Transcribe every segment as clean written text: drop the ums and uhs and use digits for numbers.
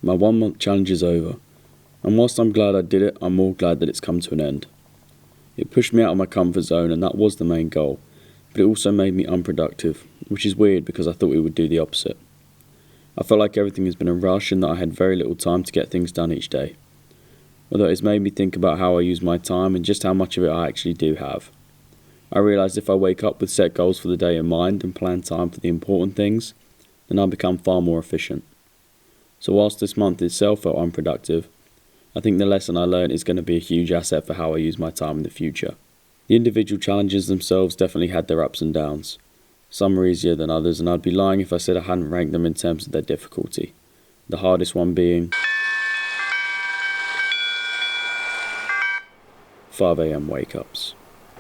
My 1 month challenge is over, and whilst I'm glad I did it, I'm more glad that it's come to an end. It pushed me out of my comfort zone, and that was the main goal, but it also made me unproductive, which is weird because I thought it would do the opposite. I felt like everything has been a rush and that I had very little time to get things done each day. Although it has made me think about how I use my time and just how much of it I actually do have. I realised if I wake up with set goals for the day in mind and plan time for the important things, then I become far more efficient. So whilst this month itself felt unproductive, I think the lesson I learned is going to be a huge asset for how I use my time in the future. The individual challenges themselves definitely had their ups and downs. Some were easier than others, and I'd be lying if I said I hadn't ranked them in terms of their difficulty. The hardest one being 5 AM wake-ups.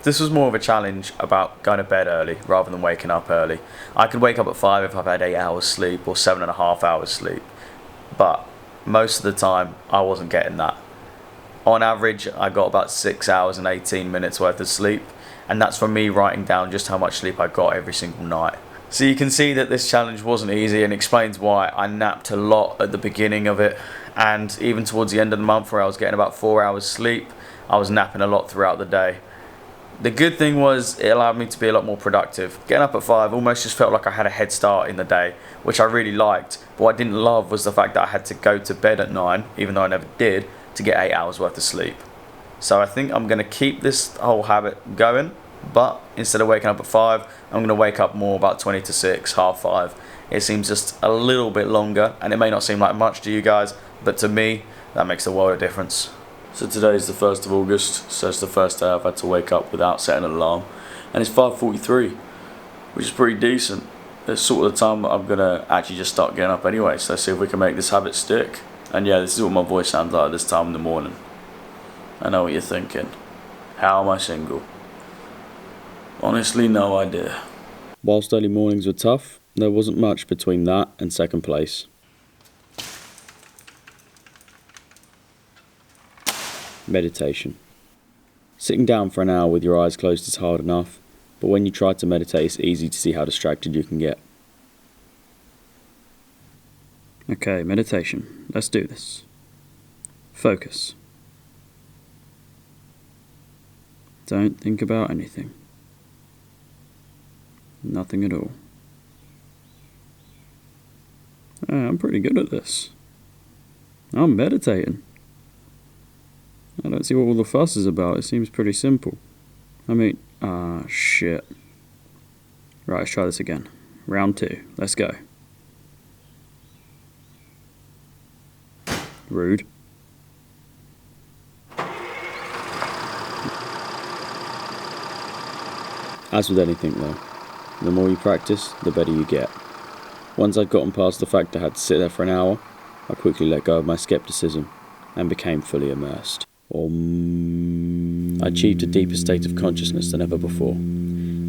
This was more of a challenge about going to bed early rather than waking up early. I could wake up at 5 if I've had 8 hours sleep or 7.5 hours sleep, but most of the time I wasn't getting that. On average, I got about 6 hours and 18 minutes worth of sleep, and that's from me writing down just how much sleep I got every single night. So you can see that this challenge wasn't easy, and explains why I napped a lot at the beginning of it, and even towards the end of the month where I was getting about 4 hours sleep, I was napping a lot throughout the day. The good thing was it allowed me to be a lot more productive. Getting up at 5 almost just felt like I had a head start in the day, which I really liked. But what I didn't love was the fact that I had to go to bed at 9, even though I never did, to get 8 hours worth of sleep. So I think I'm going to keep this whole habit going, but instead of waking up at 5, I'm going to wake up more about 20 to 6, half 5. It seems just a little bit longer, and it may not seem like much to you guys, but to me, that makes a world of difference. So today is the 1st of August, so it's the first day I've had to wake up without setting an alarm, and it's 5:43, which is pretty decent. It's sort of the time that I'm going to actually just start getting up anyway, so let's see if we can make this habit stick. And yeah, this is what my voice sounds like at this time in the morning. I know what you're thinking. How am I single? Honestly, no idea. Whilst early mornings were tough, there wasn't much between that and second place. Meditation. Sitting down for an hour with your eyes closed is hard enough, but when you try to meditate, it's easy to see how distracted you can get. Okay, meditation. Let's do this. Focus. Don't think about anything. Nothing at all. I'm pretty good at this. I'm meditating. I don't see what all the fuss is about. It seems pretty simple. Shit. Right, let's try this again. Round 2. Let's go. Rude. As with anything though, the more you practice, the better you get. Once I'd gotten past the fact I had to sit there for an hour, I quickly let go of my skepticism and became fully immersed. I achieved a deeper state of consciousness than ever before.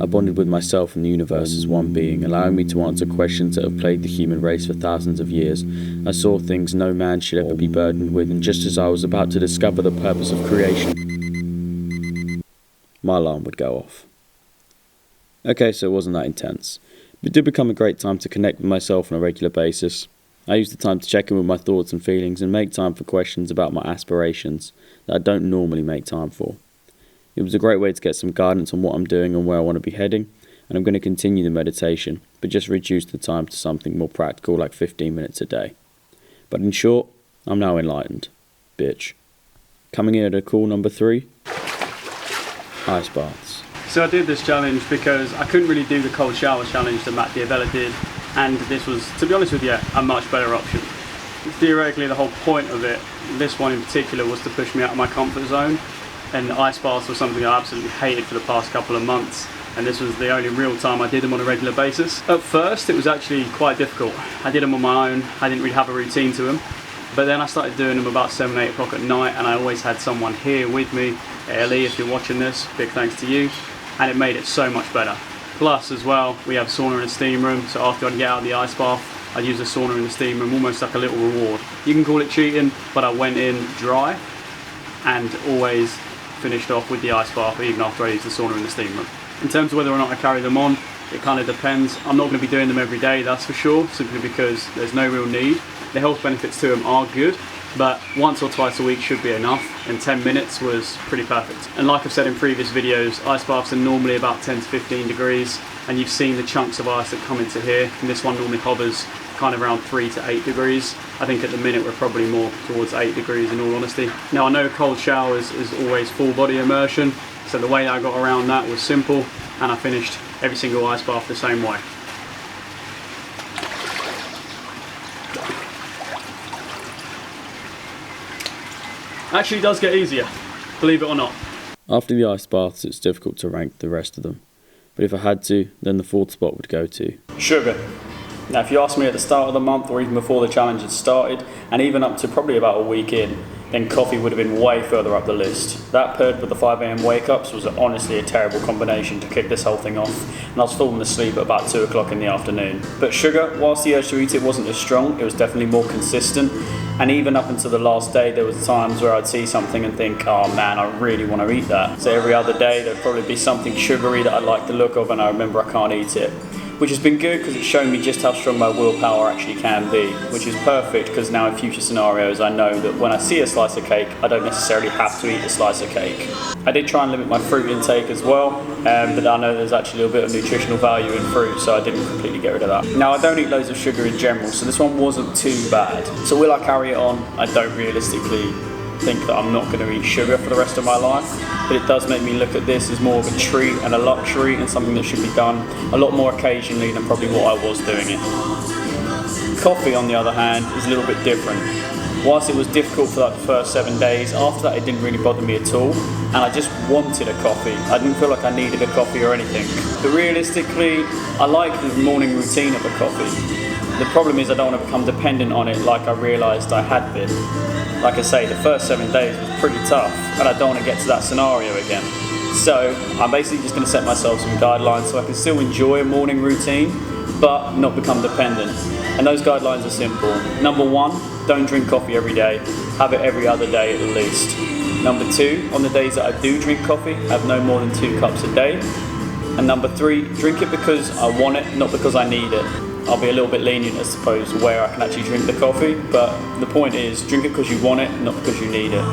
I bonded with myself and the universe as one being, allowing me to answer questions that have plagued the human race for thousands of years. I saw things no man should ever be burdened with, and just as I was about to discover the purpose of creation, my alarm would go off. Okay, so it wasn't that intense, but it did become a great time to connect with myself on a regular basis. I used the time to check in with my thoughts and feelings and make time for questions about my aspirations that I don't normally make time for. It was a great way to get some guidance on what I'm doing and where I want to be heading, and I'm going to continue the meditation, but just reduce the time to something more practical like 15 minutes a day. But in short, I'm now enlightened. Bitch. Coming in at a cool number 3, ice baths. So I did this challenge because I couldn't really do the cold shower challenge that Matt Diabella did, and this was, to be honest with you, a much better option. Theoretically, the whole point of it, this one in particular, was to push me out of my comfort zone, and ice baths was something I absolutely hated for the past couple of months, and this was the only real time I did them on a regular basis. At first it was actually quite difficult. I did them on my own, I didn't really have a routine to them, but then I started doing them about 7, 8 o'clock at night, and I always had someone here with me. Ellie, if you're watching this, big thanks to you, and it made it so much better. Plus as well, we have sauna and a steam room, so after I'd get out of the ice bath, I'd use the sauna and the steam room almost like a little reward. You can call it cheating, but I went in dry and always finished off with the ice bath even after I used the sauna and the steam room. In terms of whether or not I carry them on, It kind of depends. I'm not going to be doing them every day, that's for sure, simply because there's no real need. The health benefits to them are good, but once or twice a week should be enough, and 10 minutes was pretty perfect. And like I've said in previous videos, ice baths are normally about 10 to 15 degrees, and you've seen the chunks of ice that come into here, and this one normally hovers kind of around 3 to 8 degrees. I think at the minute we're probably more towards 8 degrees in all honesty. Now I know cold showers is always full body immersion, so the way I got around that was simple, and I finished every single ice bath the same way. Actually does get easier, believe it or not. After the ice baths, it's difficult to rank the rest of them, but if I had to, then the fourth spot would go to sugar. Now if you asked me at the start of the month or even before the challenge had started, and even up to probably about a week in, then coffee would have been way further up the list. That paired with the 5 AM wake ups was honestly a terrible combination to kick this whole thing off, and I was falling asleep at about 2 o'clock in the afternoon. But sugar, whilst the urge to eat it wasn't as strong, it was definitely more consistent, and even up until the last day there was times where I'd see something and think, oh man, I really want to eat that. So every other day there'd probably be something sugary that I like the look of and I remember I can't eat it. Which has been good because it's shown me just how strong my willpower actually can be, which is perfect because now in future scenarios I know that when I see a slice of cake, I don't necessarily have to eat a slice of cake. I did try and limit my fruit intake as well, but I know there's actually a little bit of nutritional value in fruit, so I didn't completely get rid of that. Now I don't eat loads of sugar in general, so this one wasn't too bad. So will I carry it on? I don't realistically think that I'm not going to eat sugar for the rest of my life, but it does make me look at this as more of a treat and a luxury and something that should be done a lot more occasionally than probably what I was doing it. Coffee, on the other hand, is a little bit different. Whilst it was difficult for like the first 7 days, after that it didn't really bother me at all, and I just wanted a coffee. I didn't feel like I needed a coffee or anything. But realistically, I like the morning routine of a coffee. The problem is I don't want to become dependent on it like I realised I had been. Like I say, the first 7 days was pretty tough, and I don't want to get to that scenario again. So I'm basically just going to set myself some guidelines so I can still enjoy a morning routine, but not become dependent. And those guidelines are simple. Number 1, don't drink coffee every day. Have it every other day at the least. Number 2, on the days that I do drink coffee, have no more than 2 cups a day. And number 3, drink it because I want it, not because I need it. I'll be a little bit lenient, I suppose, where I can actually drink the coffee, but the point is, drink it because you want it, not because you need it.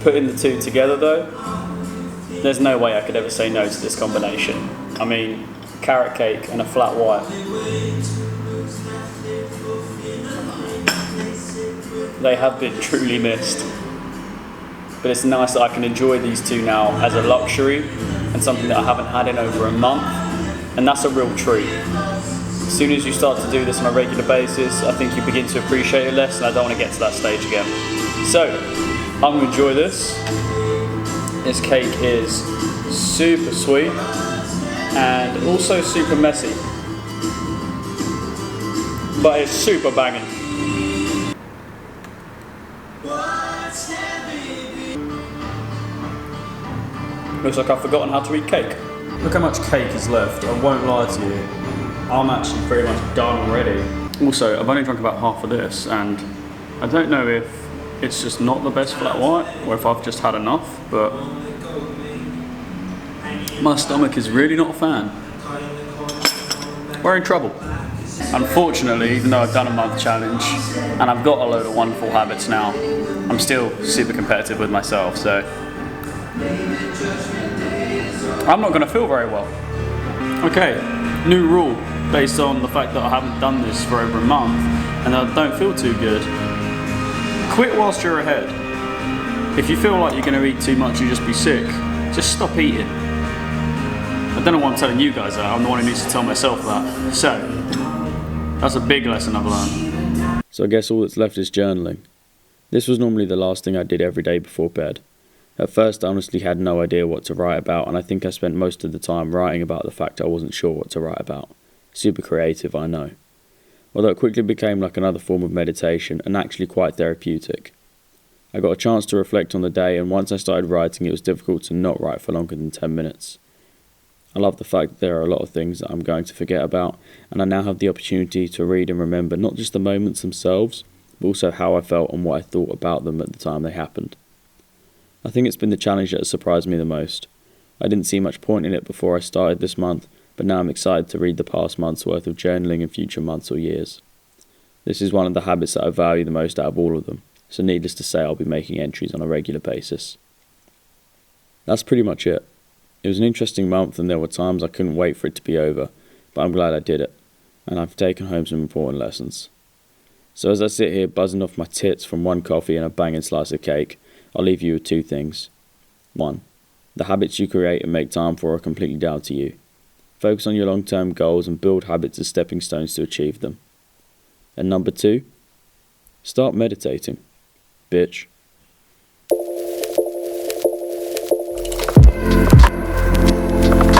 Putting the two together though, there's no way I could ever say no to this combination. I mean, carrot cake and a flat white. They have been truly missed. But it's nice that I can enjoy these two now as a luxury and something that I haven't had in over a month, and that's a real treat. As soon as you start to do this on a regular basis, I think you begin to appreciate it less, and I don't want to get to that stage again. So, I'm going to enjoy this. This cake is super sweet and also super messy, but it's super banging. Looks like I've forgotten how to eat cake. Look how much cake is left, I won't lie to you. I'm actually pretty much done already. Also, I've only drunk about half of this, and I don't know if it's just not the best flat white, or if I've just had enough, but my stomach is really not a fan. We're in trouble. Unfortunately, even though I've done a month challenge, and I've got a load of wonderful habits now, I'm still super competitive with myself, so I'm not going to feel very well. Okay, new rule, based on the fact that I haven't done this for over a month and I don't feel too good. Quit whilst you're ahead. If you feel like you're going to eat too much, you just be sick, just stop eating. I don't know why I'm telling you guys that, I'm the one who needs to tell myself that. So, that's a big lesson I've learned. So I guess all that's left is journaling. This was normally the last thing I did every day before bed. At first I honestly had no idea what to write about, and I think I spent most of the time writing about the fact I wasn't sure what to write about. Super creative, I know. Although it quickly became like another form of meditation and actually quite therapeutic. I got a chance to reflect on the day, and once I started writing it was difficult to not write for longer than 10 minutes. I love the fact that there are a lot of things that I'm going to forget about, and I now have the opportunity to read and remember not just the moments themselves, but also how I felt and what I thought about them at the time they happened. I think it's been the challenge that has surprised me the most. I didn't see much point in it before I started this month, but now I'm excited to read the past month's worth of journaling in future months or years. This is one of the habits that I value the most out of all of them, so needless to say I'll be making entries on a regular basis. That's pretty much it. It was an interesting month and there were times I couldn't wait for it to be over, but I'm glad I did it, and I've taken home some important lessons. So as I sit here buzzing off my tits from one coffee and a banging slice of cake, I'll leave you with two things. 1. The habits you create and make time for are completely down to you. Focus on your long-term goals and build habits as stepping stones to achieve them. And number 2, start meditating, bitch.